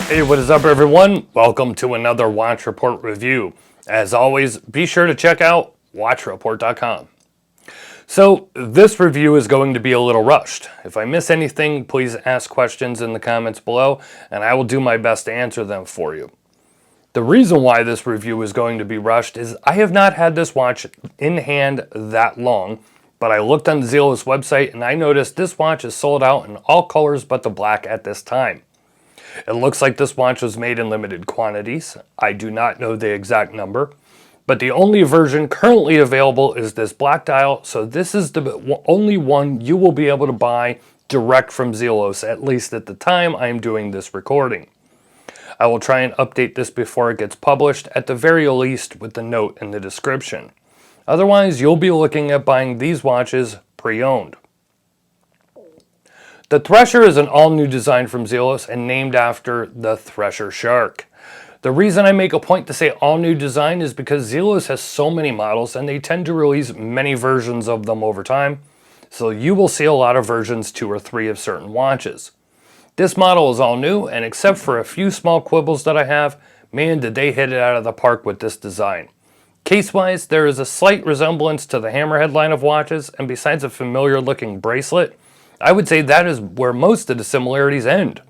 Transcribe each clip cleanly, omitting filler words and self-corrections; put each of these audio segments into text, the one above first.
Hey, what is up everyone? Welcome to another Watch Report review. As always, be sure to check out watchreport.com. So this review is going to be a little rushed. If I miss anything, please ask questions in the comments below and I will do my best to answer them for you. The reason why this review is going to be rushed is I have not had this watch in hand that long, but I looked on the Zelos website and I noticed this watch is sold out in all colors but the black at this time. It looks like this watch was made in limited quantities. I do not know the exact number, but the only version currently available is this black dial, so this is the only one you will be able to buy direct from Zelos, at least at the time I am doing this recording. I will try and update this before it gets published, at the very least with the note in the description. Otherwise, you'll be looking at buying these watches pre-owned. The Thresher is an all-new design from Zelos and named after the Thresher shark. The reason I make a point to say all-new design is because Zelos has so many models and they tend to release many versions of them over time, so you will see a lot of versions 2 or 3 of certain watches. This model is all new, and except for a few small quibbles that I have, man did they hit it out of the park with this design. Case-wise, there is a slight resemblance to the hammerhead line of watches, and besides a familiar looking bracelet, I would say that is where most of the similarities end.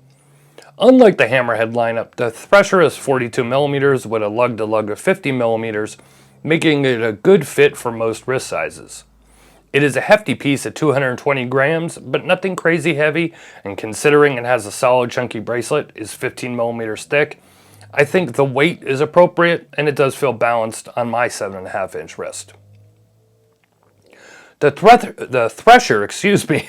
Unlike the hammerhead lineup, the Thresher is 42mm with a lug-to-lug of 50mm, making it a good fit for most wrist sizes. It is a hefty piece at 220 grams, but nothing crazy heavy, and considering it has a solid chunky bracelet, is 15mm thick, I think the weight is appropriate and it does feel balanced on my 7.5-inch wrist. The Thresher,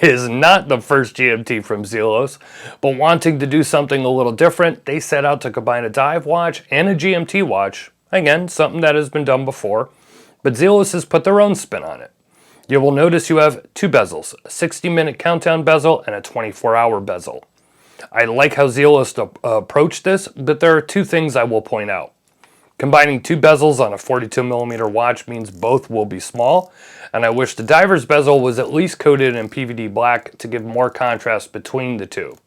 is not the first GMT from Zelos, but wanting to do something a little different, they set out to combine a dive watch and a GMT watch. Again, something that has been done before, but Zelos has put their own spin on it. You will notice you have 2 bezels, a 60-minute countdown bezel and a 24-hour bezel. I like how Zelos approached this, but there are 2 things I will point out. Combining 2 bezels on a 42mm watch means both will be small, and I wish the diver's bezel was at least coated in PVD black to give more contrast between the 2.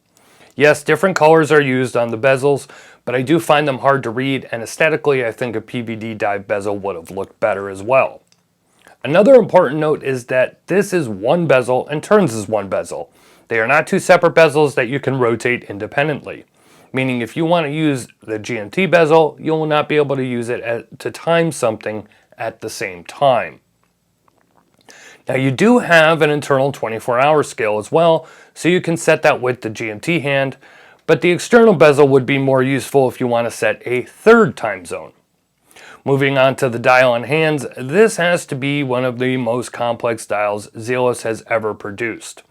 Yes, different colors are used on the bezels, but I do find them hard to read, and aesthetically I think a PVD dive bezel would have looked better as well. Another important note is that this is one bezel and turns as one bezel. They are not 2 separate bezels that you can rotate independently. Meaning if you want to use the GMT bezel, you will not be able to use it to time something at the same time. Now you do have an internal 24-hour scale as well, so you can set that with the GMT hand, but the external bezel would be more useful if you want to set a 3rd time zone. Moving on to the dial and hands, this has to be one of the most complex dials Zelos has ever produced.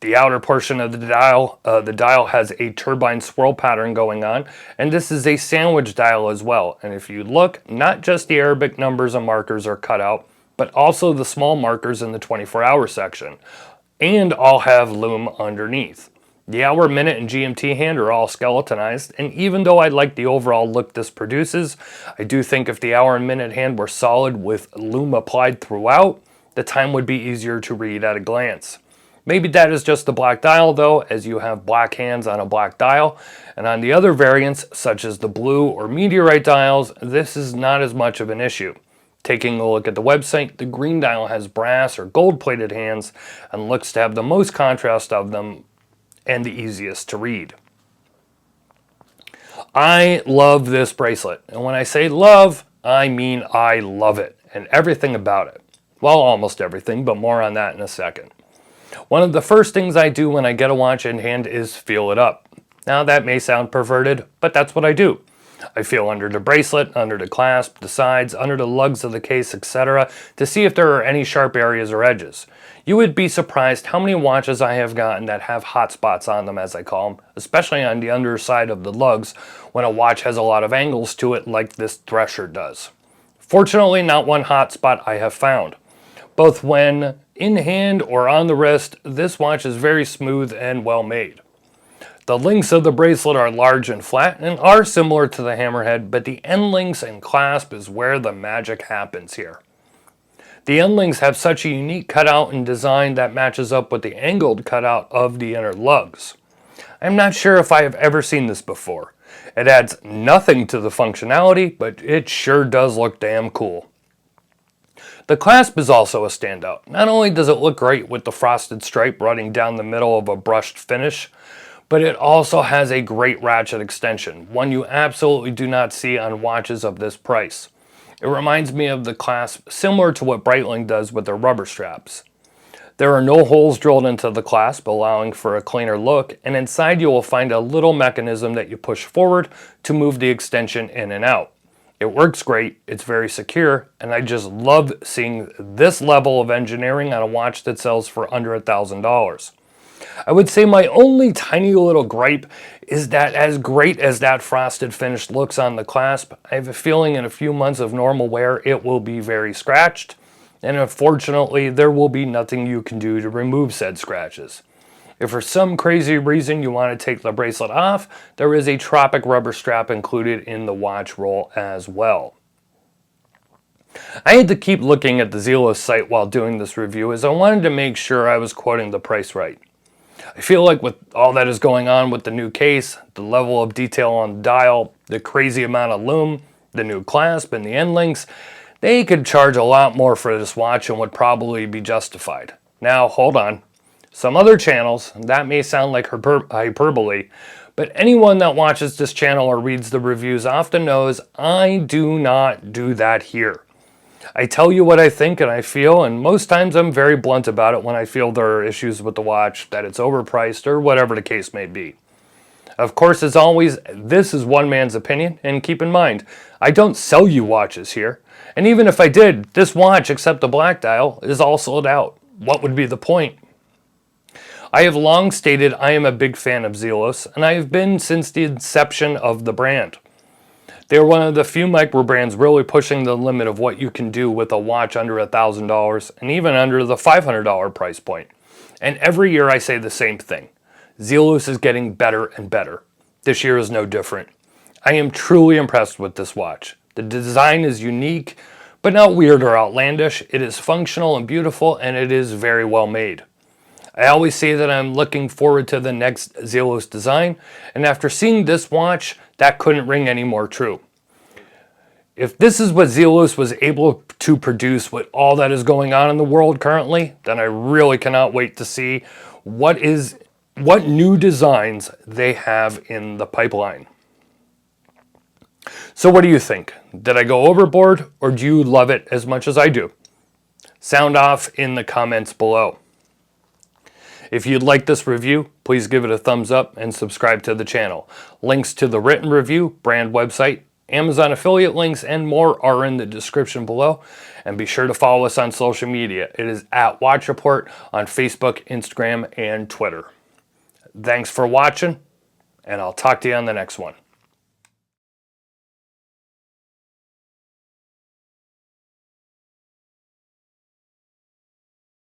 The outer portion of the dial has a turbine swirl pattern going on, and this is a sandwich dial as well. And if you look, not just the Arabic numbers and markers are cut out, but also the small markers in the 24-hour section, and all have lume underneath. The hour, minute, and GMT hand are all skeletonized, and even though I like the overall look this produces, I do think if the hour and minute hand were solid with lume applied throughout, the time would be easier to read at a glance. Maybe that is just the black dial though, as you have black hands on a black dial, and on the other variants, such as the blue or meteorite dials, this is not as much of an issue. Taking a look at the website, the green dial has brass or gold-plated hands and looks to have the most contrast of them and the easiest to read. I love this bracelet, and when I say love, I mean I love it, and everything about it. Well, almost everything, but more on that in a second. One of the first things I do when I get a watch in hand is feel it up. Now that may sound perverted, but that's what I do. I feel under the bracelet, under the clasp, the sides, under the lugs of the case, etc. to see if there are any sharp areas or edges. You would be surprised how many watches I have gotten that have hot spots on them, as I call them, especially on the underside of the lugs when a watch has a lot of angles to it like this Thresher does. Fortunately, not one hot spot I have found. Both when in hand or on the wrist, this watch is very smooth and well made. The links of the bracelet are large and flat and are similar to the hammerhead, but the end links and clasp is where the magic happens here. The end links have such a unique cutout and design that matches up with the angled cutout of the inner lugs. I'm not sure if I have ever seen this before. It adds nothing to the functionality, but it sure does look damn cool. The clasp is also a standout. Not only does it look great with the frosted stripe running down the middle of a brushed finish, but it also has a great ratchet extension, one you absolutely do not see on watches of this price. It reminds me of the clasp similar to what Breitling does with their rubber straps. There are no holes drilled into the clasp, allowing for a cleaner look, and inside you will find a little mechanism that you push forward to move the extension in and out. It works great, it's very secure, and I just love seeing this level of engineering on a watch that sells for under $1,000. I would say my only tiny little gripe is that as great as that frosted finish looks on the clasp, I have a feeling in a few months of normal wear it will be very scratched, and unfortunately there will be nothing you can do to remove said scratches. If for some crazy reason you want to take the bracelet off, there is a Tropic rubber strap included in the watch roll as well. I had to keep looking at the Zelos site while doing this review as I wanted to make sure I was quoting the price right. I feel like with all that is going on with the new case, the level of detail on the dial, the crazy amount of lume, the new clasp, and the end links, they could charge a lot more for this watch and would probably be justified. Now, hold on. Some other channels, that may sound like hyperbole, but anyone that watches this channel or reads the reviews often knows I do not do that here. I tell you what I think and I feel, and most times I'm very blunt about it when I feel there are issues with the watch, that it's overpriced, or whatever the case may be. Of course, as always, this is one man's opinion, and keep in mind, I don't sell you watches here. And even if I did, this watch, except the black dial, is all sold out. What would be the point? I have long stated I am a big fan of Zelos, and I have been since the inception of the brand. They are one of the few microbrands really pushing the limit of what you can do with a watch under $1,000 and even under the $500 price point. And every year I say the same thing. Zelos is getting better and better. This year is no different. I am truly impressed with this watch. The design is unique, but not weird or outlandish. It is functional and beautiful, and it is very well made. I always say that I'm looking forward to the next Zelos design, and after seeing this watch, that couldn't ring any more true. If this is what Zelos was able to produce with all that is going on in the world currently, then I really cannot wait to see what new designs they have in the pipeline. So what do you think? Did I go overboard, or do you love it as much as I do? Sound off in the comments below. If you'd like this review, please give it a thumbs up and subscribe to the channel. Links to the written review, brand website, Amazon affiliate links, and more are in the description below. And be sure to follow us on social media. It is at Watch Report on Facebook, Instagram, and Twitter. Thanks for watching, and I'll talk to you on the next one.